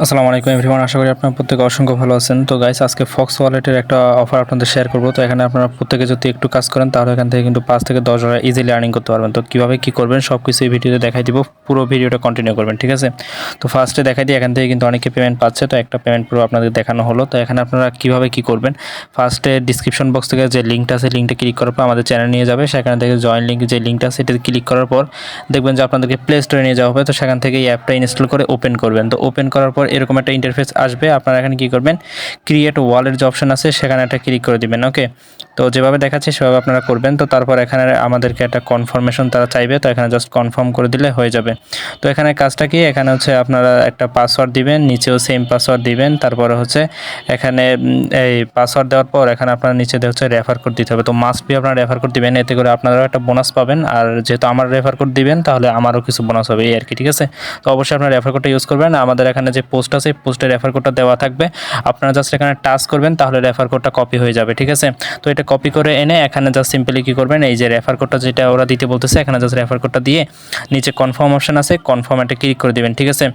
আসসালামু আলাইকুম এভরিওয়ান, আশা করি আপনারা প্রত্যেকে অসংখ্য ভালো আছেন। তো গাইস, আজকে ফক্স ওয়ালেটের একটা অফার আপনাদের শেয়ার করব। তো এখানে আপনারা প্রত্যেকে যদি একটু কাজ করেন তাহলে এখান থেকে কিন্তু 5 থেকে 10 ডলার ইজিলি আর্নিং করতে পারবেন। তো কীভাবে কী করবেন সব কিছু এই ভিডিওতে দেখাই দিব, পুরো ভিডিওটা কন্টিনিউ করবেন, ঠিক আছে? তো ফার্স্টে দেখাই দিই, এখান থেকে কিন্তু অনেকে পেমেন্ট পাচ্ছে। তো একটা পেমেন্ট পুরো আপনাদের দেখানো হলো। তো এখানে আপনারা কীভাবে কী করবেন, ফার্স্টে ডিসক্রিপশন বক্স থেকে যে লিঙ্কটা আছে, লিঙ্কটা ক্লিক করার পর আমাদের চ্যানেল নিয়ে যাবে। সেখান থেকে জয়েন লিঙ্ক যে লিঙ্কটা আছে সেটাতে ক্লিক করার পর দেখবেন যে আপনাদেরকে প্লে স্টোরে নিয়ে যাওয়া হবে। তো সেখান থেকে এই অ্যাপটা ইনস্টল করে ওপেন করবেন। তো ওপেন করার পর এরকম একটা ইন্টারফেস আসবে। আপনারা এখানে কি করবেন, ক্রিয়েট ওয়ালেট যে অপশন আছে সেখানে একটা ক্লিক করে দিবেন। ওকে, তো যেভাবে দেখাচ্ছি সেভাবে আপনারা করবেন। তো তারপর এখানে আমাদেরকে একটা কনফার্মেশন তারা চাইবে, তো এখানে জাস্ট কনফার্ম করে দিলে হয়ে যাবে। তো এখানে কাজটা কি, এখানে হচ্ছে আপনারা একটা পাসওয়ার্ড দিবেন, নিচেও সেম পাসওয়ার্ড দিবেন। তারপরে হচ্ছে এখানে এই পাসওয়ার্ড দেওয়ার পর এখানে আপনার নিচে হচ্ছে রেফার কোড দিতে হবে। তো মাস্ট বি আপনারা রেফার কোড দিবেন, এতে করে আপনারাও একটা বোনাস পাবেন। আর যেহেতু আমার রেফার কোড দিবেন তাহলে আমারও কিছু বোনাস হবে, এই আর কি, ঠিক আছে? তো অবশ্যই আপনারা রেফার কোডটা ইউজ করবেন। আমাদের এখানে যে পোস্ট আছে পোস্টে রেফার কোডটা দেওয়া থাকবে, আপনারা জাস্ট এখানে টাচ করবেন তাহলে রেফার কোডটা কপি হয়ে যাবে, ঠিক আছে? তো এটা কপি করে এনে এখানে জাস্ট সিম্পলি কী করবেন, এই যে রেফার কোডটা যেটা ওরা দিতে বলতেছে এখানে জাস্ট রেফার কোডটা দিয়ে নিচে কনফার্ম অপশন আছে, কনফার্ম একটা ক্লিক করে দিবেন, ঠিক আছে?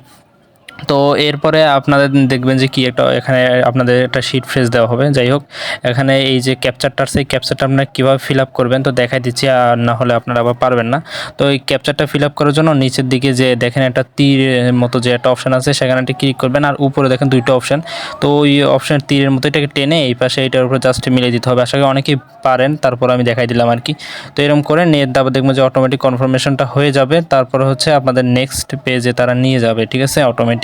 তো এরপরে আপনাদের দেখবেন যে কি একটা এখানে আপনাদের একটা শিট ফ্রেজ দেওয়া হবে। যাই হোক, এখানে এই যে ক্যাপচারটা আছে, এই ক্যাপচারটা আপনারা কীভাবে ফিল আপ করবেন তো দেখাই দিচ্ছি, আর না হলে আপনারা আবার পারবেন না। তো এই ক্যাপচারটা ফিল আপ করার জন্য নিচের দিকে যে দেখেন একটা তীরের মতো যে একটা অপশান আছে সেখানে একটা ক্লিক করবেন, আর উপরে দেখেন দুইটা অপশান। তো ওই অপশান তীরের মতো এটাকে টেনে এই পাশে এটার উপরে জাস্ট মিলিয়ে দিতে হবে। আশা করি অনেকেই পারেন, তারপর আমি দেখাই দিলাম আর কি। তো এরকম করে নেট দাবা দেখবেন যে অটোমেটিক কনফার্মেশনটা হয়ে যাবে। তারপরে হচ্ছে আপনাদের নেক্সট পেজে তারা নিয়ে যাবে, ঠিক আছে, অটোমেটিক।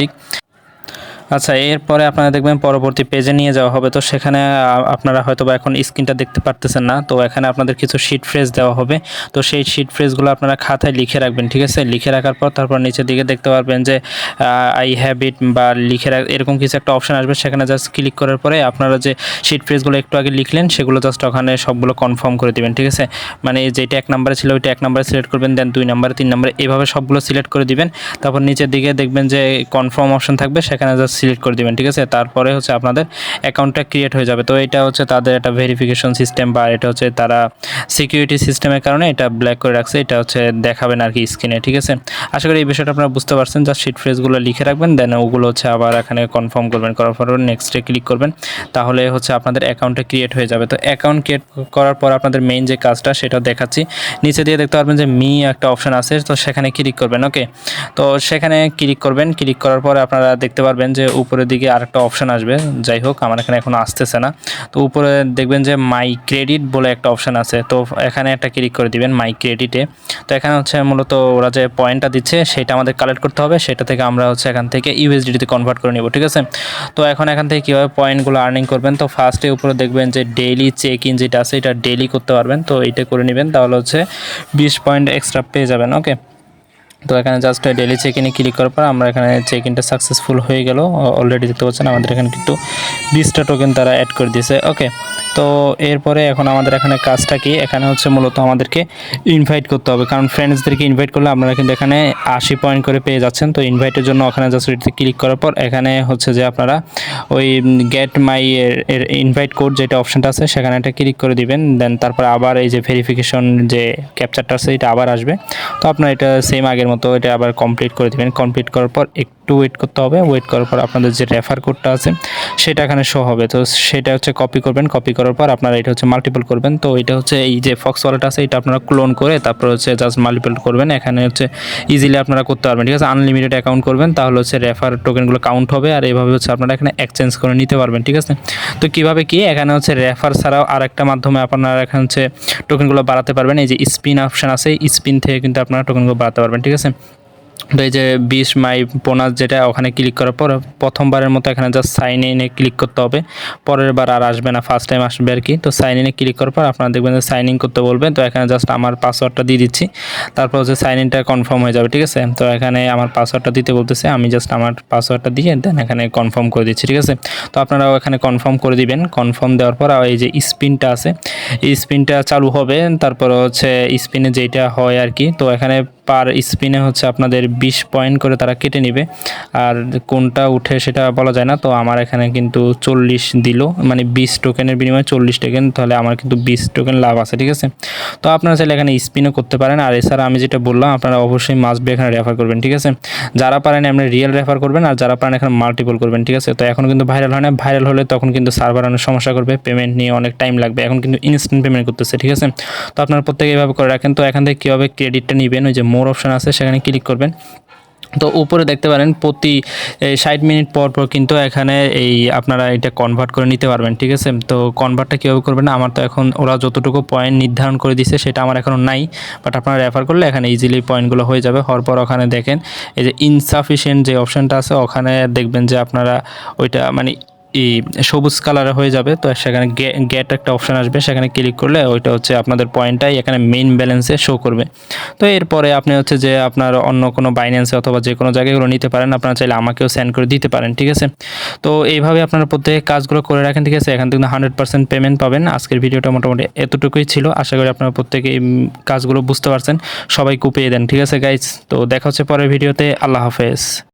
আচ্ছা, এরপরে আপনারা দেখবেন পরবর্তী পেজে নিয়ে যাওয়া হবে। তো সেখানে আপনারা হয়তোবা এখন স্ক্রিনটা দেখতে পারতেছেন না। তো এখানে আপনাদের কিছু শিট ফ্রেজ দেওয়া হবে। তো সেই শিট ফ্রেজগুলো আপনারা খাতায় লিখে রাখবেন, ঠিক আছে? লিখে রাখার পর তারপর নিচের দিকে দেখতে পারবেন যে আই হ্যাভ ইট বা লিখে এরকম কিছু একটা অপশান আসবে। সেখানে জাস্ট ক্লিক করার পরে আপনারা যে শিট ফ্রেজগুলো একটু আগে লিখলেন সেগুলো জাস্ট ওখানে সবগুলো কনফার্ম করে দেবেন, ঠিক আছে? মানে যেটা 1 নম্বরে ছিল ওইটা 1 নম্বরে সিলেক্ট করবেন, দেন 2 নম্বরে, 3 নম্বরে, এভাবে সবগুলো সিলেক্ট করে দিবেন। তারপর নিচের দিকে দেখবেন যে কনফার্ম অপশন থাকবে, সেখানে জাস্ট সিলেক্ট করে দিবেন, ঠিক আছে? তারপরে হচ্ছে আপনাদের অ্যাকাউন্টটা ক্রিয়েট হয়ে যাবে। তো এটা হচ্ছে তাদের একটা ভেরিফিকেশন সিস্টেম, বা এটা হচ্ছে তারা সিকিউরিটি সিস্টেমের কারণে এটা ব্ল্যাক করে রাখছে, এটা হচ্ছে দেখাবেন আর কি স্ক্রিনে, ঠিক আছে? আশা করি এই বিষয়টা আপনারা বুঝতে পারছেন। জাস্ট শিট ফ্রেজগুলো লিখে রাখবেন, দেন ওগুলো হচ্ছে আবার এখানে কনফার্ম করবেন, করার পর নেক্সটে ক্লিক করবেন, তাহলে হচ্ছে আপনাদের অ্যাকাউন্টটা ক্রিয়েট হয়ে যাবে। তো অ্যাকাউন্ট ক্রিয়েট করার পর আপনাদের মেইন যে কাজটা সেটা দেখাচ্ছি। নিচে দিয়ে দেখতে পারবেন যে মি একটা অপশন আছে, তো সেখানে ক্লিক করবেন। ওকে, তো সেখানে ক্লিক করবেন, ক্লিক করার পরে আপনারা দেখতে পারবেন যে উপরের দিকে আরেকটা অপশন আসবে। যাই হোক, আমার এখানে এখন আসতেছে না। তো উপরে দেখবেন যে মাই ক্রেডিট বলে একটা অপশন আছে, তো এখানে একটা ক্লিক করে দিবেন মাই ক্রেডিটে। তো এখানে হচ্ছে মূলত ওরা যে পয়েন্টটা দিচ্ছে সেটা আমাদের কালেক্ট করতে হবে, সেটা থেকে আমরা হচ্ছে এখান থেকে ইউএসডিতে কনভার্ট করে নিব, ঠিক আছে? তো এখন এখান থেকে কীভাবে পয়েন্টগুলো আর্নিং করবেন, তো ফার্স্টে উপরে দেখবেন যে ডেইলি চেক ইন যেটা আছে এটা ডেইলি করতে পারবেন। তো এইটা করে নেবেন, তাহলে হচ্ছে 20 পয়েন্ট এক্সট্রা পেয়ে যাবেন। ওকে, তো এখানে জাস্ট ডেলি চেক ইনে ক্লিক করার পর আমরা এখানে চেক ইনটা সাকসেসফুল হয়ে গেল। অলরেডি দেখতে পাচ্ছেন আমাদের এখানে কিন্তু 20টা টোকেন তারা অ্যাড করে দিয়েছে। ওকে, তো এরপরে এখন আমাদের এখানে কাজটা কি, এখানে হচ্ছে মূলত আমাদেরকে ইনভাইট করতে হবে, কারণ ফ্রেন্ডসদেরকে ইনভাইট করলে আপনারা কিন্তু এখানে 80 পয়েন্ট করে পেয়ে যাচ্ছেন। তো ইনভাইটের জন্য ওখানে জাস্ট ক্লিক করার পর এখানে হচ্ছে যে আপনারা ওই গেট মাই এর ইনভাইট কোড যেটা অপশানটা আছে সেখানে একটা ক্লিক করে দিবেন, দেন তারপর আবার এই যে ভেরিফিকেশন যে ক্যাপচারটা আছে এটা আবার আসবে। তো আপনার এটা সেম আগের মতো এটা আবার কমপ্লিট করে দিবেন। কমপ্লিট করার পর একটু ওয়েট করতে হবে। ওয়েট করার পর আপনাদের যে রেফার কোডটা আছে সেটা এখানে শো হবে। তো সেটা হচ্ছে কপি করবেন, কপি করার পর আপনারা এটা হচ্ছে মাল্টিপল করবেন। তো এটা হচ্ছে এই যে ফক্স ওয়ালেট আছে এটা আপনারা ক্লোন করে তারপর হচ্ছে জাস্ট মাল্টিপল করবেন। এখানে হচ্ছে ইজিলি আপনারা করতে পারবেন, ঠিক আছে? আনলিমিটেড অ্যাকাউন্ট করবেন, তাহলে হচ্ছে রেফার টোকেনগুলো কাউন্ট হবে, আর এইভাবে হচ্ছে আপনারা এখানে এক্সচেঞ্জ করে নিতে পারবেন, ঠিক আছে? তো কীভাবে কি, এখানে হচ্ছে রেফার ছাড়াও আরেকটা মাধ্যমে আপনারা এখানে হচ্ছে টোকেনগুলো বাড়াতে পারবেন। এই যে স্পিন অপশান আছে, স্পিন থেকে কিন্তু আপনারা টোকেনগুলো বাড়াতে পারবেন, ঠিক আছে? তো এই যে 20 মাই বোনাস যেটা ওখানে ক্লিক করার পর প্রথমবারের মতো এখানে জাস্ট সাইন ইনে ক্লিক করতে হবে, পরের বার আর আসবে না, ফার্স্ট টাইম আসবে আর কি। তো সাইন ইনে ক্লিক করার পর আপনারা দেখবেন যে সাইন ইন করতে বলবেন। তো এখানে জাস্ট আমার পাসওয়ার্ডটা দিয়ে দিচ্ছি, তারপর হচ্ছে সাইন ইনটা কনফার্ম হয়ে যাবে, ঠিক আছে? তো এখানে আমার পাসওয়ার্ডটা দিতে বলতেছে, আমি জাস্ট আমার পাসওয়ার্ডটা দিয়ে দেন এখানে কনফার্ম করে দিচ্ছি, ঠিক আছে? তো আপনারাও এখানে কনফার্ম করে দিবেন। কনফার্ম দেওয়ার পর এই যে স্পিনটা আছে এই স্পিনটা চালু হবে, তারপর হচ্ছে স্পিনে যেটা হয় আর কি। তো এখানে পার স্পিনে হচ্ছে আপনাদের 20 পয়েন্ট করে তারা কেটে নেবে, আর কোনটা উঠে সেটা বলা যায় না। তো আমার এখানে কিন্তু 40 দিল, মানে 20 টোকেনের বিনিময়ে 40 টোকেন, তাহলে আমার কিন্তু 20 টোকেন লাভ আছে, ঠিক আছে। তো আপনারা চাইলে এখানে স্পিনও করতে পারেন। আর এছাড়া আমি যেটা বললাম, আপনারা অবশ্যই মাস্ট বি এখানে রেফার করবেন, ঠিক আছে। যারা পারেন আপনি রিয়েল রেফার করবেন, আর যারা পারেন এখানে মাল্টিপল করবেন, ঠিক আছে। তো এখন কিন্তু ভাইরাল হয় না, ভাইরাল হলে তখন কিন্তু সার্ভার অনেক সমস্যা করবে, পেমেন্ট নিয়ে অনেক টাইম লাগবে। এখন কিন্তু ইনস্ট্যান্ট পেমেন্ট করতেছে, ঠিক আছে। তো আপনারা প্রত্যেকে এইভাবে করে রাখেন। তো এখান থেকে কীভাবে ক্রেডিটটা নেবেন, ওই যে মোর অপশন আছে সেখানে ক্লিক করবেন। তো উপরে দেখতে পারেন প্রতি 60 মিনিট পর পর কিন্তু এখানে এই আপনারা এটা কনভার্ট করে নিতে পারবেন, ঠিক আছে। তো কনভার্টটা কীভাবে করবেন, আমার তো এখন ওরা যতটুকু পয়েন্ট নির্ধারণ করে দিছে সেটা আমার এখনও নাই, বাট আপনারা রেফার করলে এখানে ইজিলি পয়েন্টগুলো হয়ে যাবে। হওয়ার পর ওখানে দেখেন এই যে ইনসাফিসিয়েন্ট যে অপশানটা আছে, ওখানে দেখবেন যে আপনারা ওইটা মানে এই সবুজ কালারে হয়ে যাবে। তো সেখানে গেট একটা অপশান আসবে, সেখানে ক্লিক করলে ওইটা হচ্ছে আপনাদের পয়েন্টটাই এখানে মেইন ব্যালেন্সে শো করবে। তো এরপরে আপনি হচ্ছে যে আপনার অন্য কোনো বাইন্যান্সে অথবা যে কোনো জায়গায়গুলো নিতে পারেন, আপনারা চাইলে আমাকেও সেন্ড করে দিতে পারেন, ঠিক আছে। তো এইভাবে আপনারা প্রত্যেক কাজগুলো করে রাখেন, ঠিক আছে। এখান থেকে 100% পেমেন্ট পাবেন। আজকের ভিডিওটা মোটামুটি এতটুকুই ছিল, আশা করি আপনারা প্রত্যেকে এই কাজগুলো বুঝতে পারছেন। সবাই কুপিয়ে দেন, ঠিক আছে গাইজ। তো দেখা হচ্ছে পরের ভিডিওতে। আল্লাহ হাফেজ।